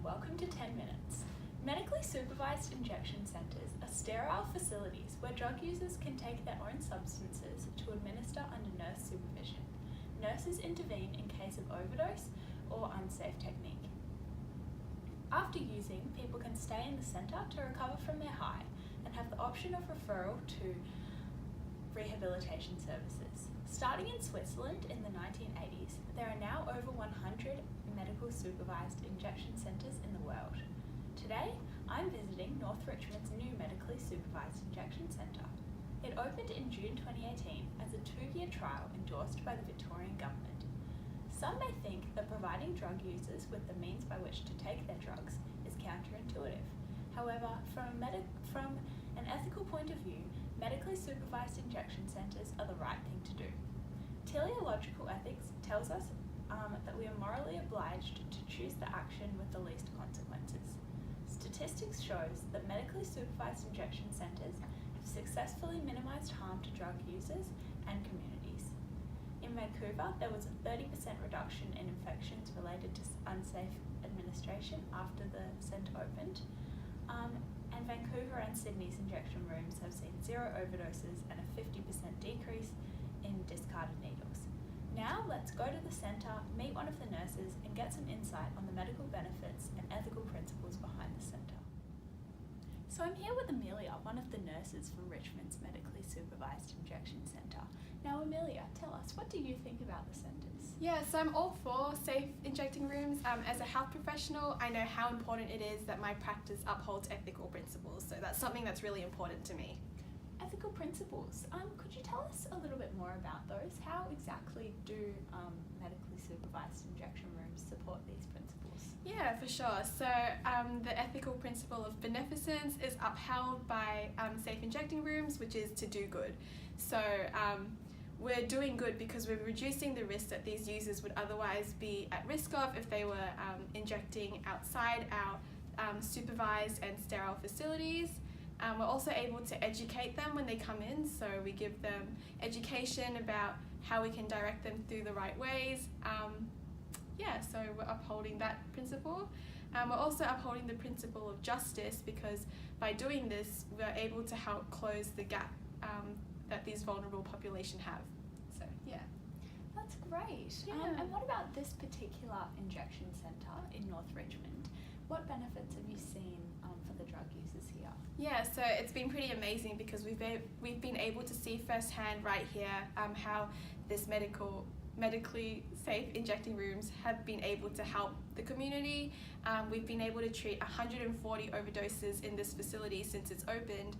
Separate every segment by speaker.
Speaker 1: welcome to 10 Minutes. Medically supervised injection centres are sterile facilities where drug users can take their own substances to administer under nurse supervision. Nurses intervene in case of overdose or unsafe technique. After using, people can stay in the centre to recover from their high and have the option of referral to rehabilitation services. Starting in Switzerland in the 1980s, there are now over 100 medical supervised injection centres in the world. Today, I'm visiting North Richmond's new medically supervised injection centre. It opened in June 2018 as a 2-year trial endorsed by the Victorian government. Some may think that providing drug users with the means by which to take their drugs is counterintuitive. However, from an ethical point of view, medically supervised injection centres are the right thing to do. Teleological ethics tells us that we are morally obliged to choose the action with the least consequences. Statistics shows that medically supervised injection centres have successfully minimised harm to drug users and communities. In Vancouver, there was a 30% reduction in infections related to unsafe administration after the centre opened. And Vancouver and Sydney's injection rooms have seen 0 overdoses and a 50% decrease in discarded needles. Now let's go to the centre, meet one of the nurses and get some insight on the medical benefits and ethical principles behind the centre. So I'm here with Amelia, one of the nurses from Richmond's medically supervised injection centre. Now Amelia, tell us, what do you think about the centres?
Speaker 2: Yeah, so I'm all for safe injecting rooms. As a health professional, I know how important it is that my practice upholds ethical principles, so that's something that's really important to me.
Speaker 1: Ethical principles. Could you tell us a little bit more about those? How exactly do medically supervised injection rooms support these principles?
Speaker 2: Yeah, for sure. So the ethical principle of beneficence is upheld by safe injecting rooms, which is to do good. So we're doing good because we're reducing the risk that these users would otherwise be at risk of if they were injecting outside our supervised and sterile facilities. We're also able to educate them when they come in, so we give them education about how we can direct them through the right ways. So we're upholding that principle. We're also upholding the principle of justice because by doing this, we're able to help close the gap that these vulnerable population have. So, yeah.
Speaker 1: That's great.
Speaker 2: Yeah.
Speaker 1: And what about this particular injection centre in North Richmond? What benefits have you seen for the drug users here?
Speaker 2: Yeah, so it's been pretty amazing because we've been able to see firsthand right here how this medically safe injecting rooms have been able to help the community. We've been able to treat 140 overdoses in this facility since it's opened.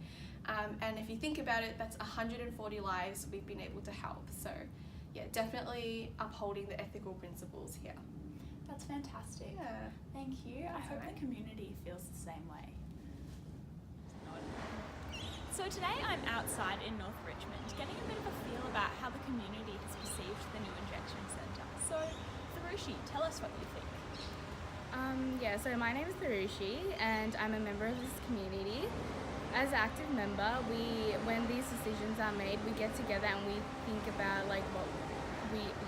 Speaker 2: And if you think about it, that's 140 lives we've been able to help. So yeah, definitely upholding the ethical principles here.
Speaker 1: That's fantastic.
Speaker 2: Yeah.
Speaker 1: Thank you. I hope
Speaker 2: Alright.
Speaker 1: the community feels the same way. So today I'm outside in North Richmond getting a bit of a feel about how the community has perceived the new injection centre. So Tharushi, tell us what you think.
Speaker 3: So my name is Tharushi and I'm a member of this community. As an active member, when these decisions are made, we get together and we think about like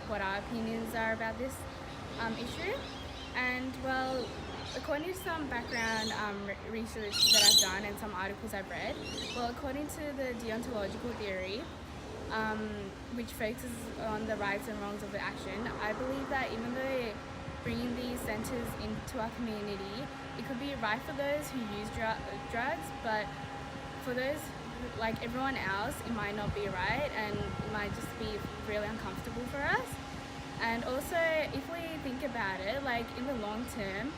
Speaker 3: what our opinions are about this issue. And well, according to some background research that I've done and some articles I've read, well, according to the deontological theory, which focuses on the rights and wrongs of the action, I believe that even though bringing these centres into our community, it could be right for those who use drugs, but for those like everyone else, it might not be right and it might just be really uncomfortable for us. And also, if we think about it, like in the long term,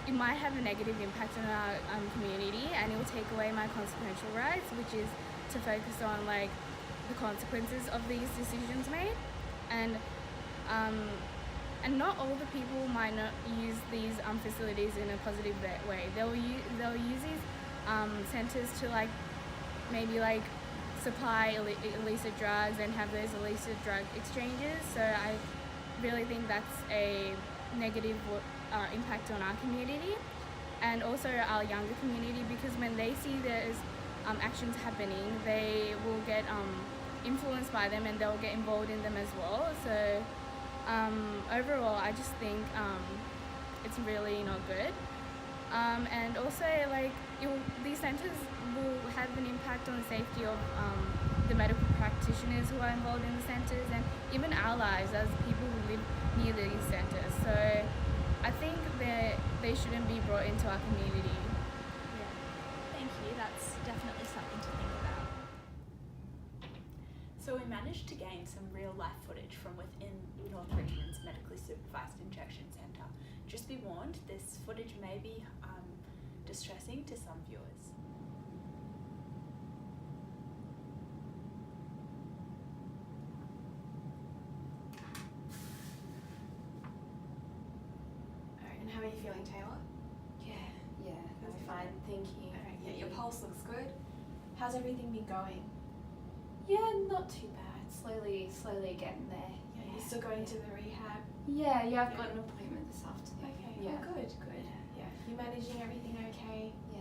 Speaker 3: it might have a negative impact on our community, and it will take away my consequential rights, which is to focus on like the consequences of these decisions made. And not all the people might not use these facilities in a positive way. They'll use these centres to like maybe like supply illicit drugs and have those illicit drug exchanges. So I really think that's a negative impact on our community and also our younger community, because when they see those actions happening, they will get influenced by them and they'll get involved in them as well. So overall, I just think it's really not good. And also, like, these centres will have an impact on the safety of the medical practitioners who are involved in the centres, and even our lives as people who live near these centres. So I think that they shouldn't be brought into our community.
Speaker 1: Yeah, thank you. That's definitely something to think about. So we managed to gain some real life footage from within North Richmond's medically supervised injection centre. Just be warned, this footage may be distressing to some viewers.
Speaker 2: Alright, and how are you feeling, Taylor?
Speaker 4: Yeah,
Speaker 2: That's
Speaker 4: I'm
Speaker 2: good.
Speaker 4: fine, thank you.
Speaker 2: Alright, yeah, your pulse looks good. How's everything been going?
Speaker 4: Yeah, not too bad. Slowly getting there.
Speaker 2: Yeah, you're still going to the rehab?
Speaker 4: Yeah, I've got an appointment this afternoon.
Speaker 2: Okay,
Speaker 4: Yeah.
Speaker 2: oh, good. Yeah, you're managing everything okay?
Speaker 4: Yeah,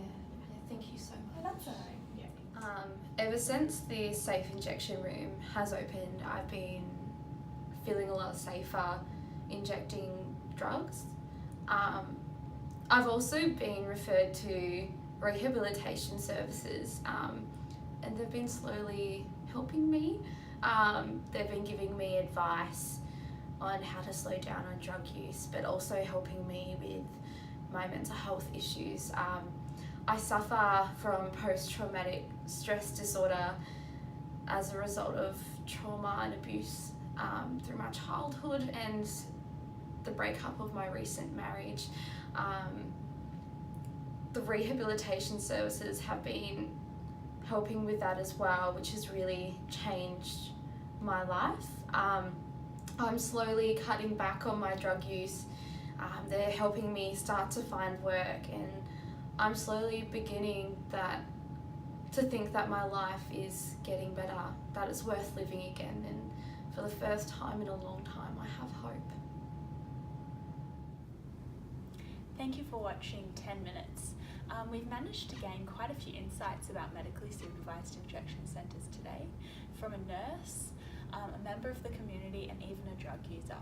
Speaker 4: thank you so
Speaker 2: Oh,
Speaker 4: much.
Speaker 2: that's alright. Yeah.
Speaker 4: Ever since the safe injection room has opened, I've been feeling a lot safer injecting drugs. I've also been referred to rehabilitation services, and they've been slowly helping me. They've been giving me advice on how to slow down on drug use, but also helping me with my mental health issues. I suffer from post-traumatic stress disorder as a result of trauma and abuse through my childhood and the breakup of my recent marriage. The rehabilitation services have been helping with that as well, which has really changed my life. I'm slowly cutting back on my drug use. They're helping me start to find work, and I'm slowly beginning to think that my life is getting better, that it's worth living again, and for the first time in a long time I have hope.
Speaker 1: Thank you for watching 10 Minutes. We've managed to gain quite a few insights about medically supervised injection centres today from a nurse, a member of the community, and even a drug user.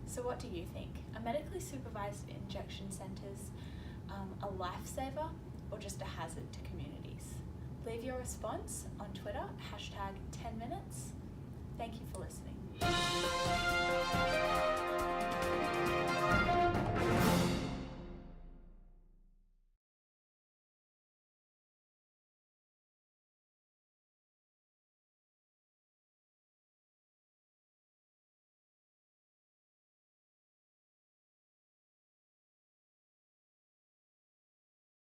Speaker 1: So what do you think? Are medically supervised injection centres a lifesaver or just a hazard to communities? Leave your response on Twitter, #10minutes. Thank you for listening.